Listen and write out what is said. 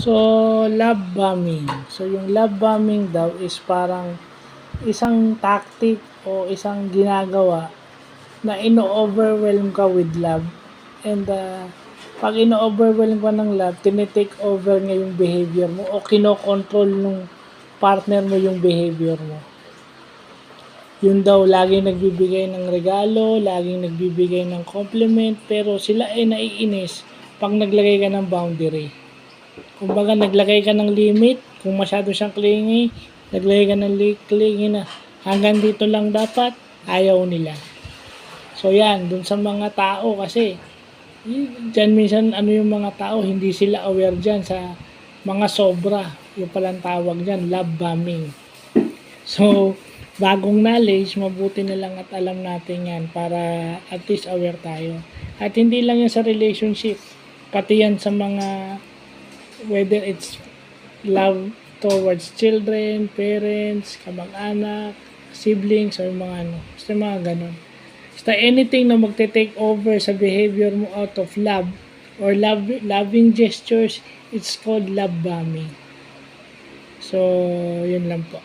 So, love bombing. So, yung love bombing daw is parang isang tactic o isang ginagawa na ino-overwhelm ka with love. And pag ino-overwhelm ka ng love, tinitake over nga yung behavior mo o kinokontrol nung partner mo yung behavior mo. Yun daw, laging nagbibigay ng regalo, laging nagbibigay ng compliment, pero sila ay naiinis pag naglagay ka ng boundary. Kumbaga, naglagay ka ng limit, kung masyado siyang clingy, naglagay ka ng clingy na hanggang dito lang dapat, ayaw nila. So yan, dun sa mga tao kasi, dyan minsan yung mga tao, hindi sila aware dyan sa mga sobra, yung palang tawag dyan, love bombing. So, bagong knowledge, mabuti na lang at alam natin yan para at least aware tayo. At hindi lang yan sa relationship, pati yan sa mga, whether it's love towards children, parents, kamag-anak, siblings, or mga basta mga ganun. Basta anything na magte-take over sa behavior mo out of love or loving gestures, it's called love bombing. So, yun lang po.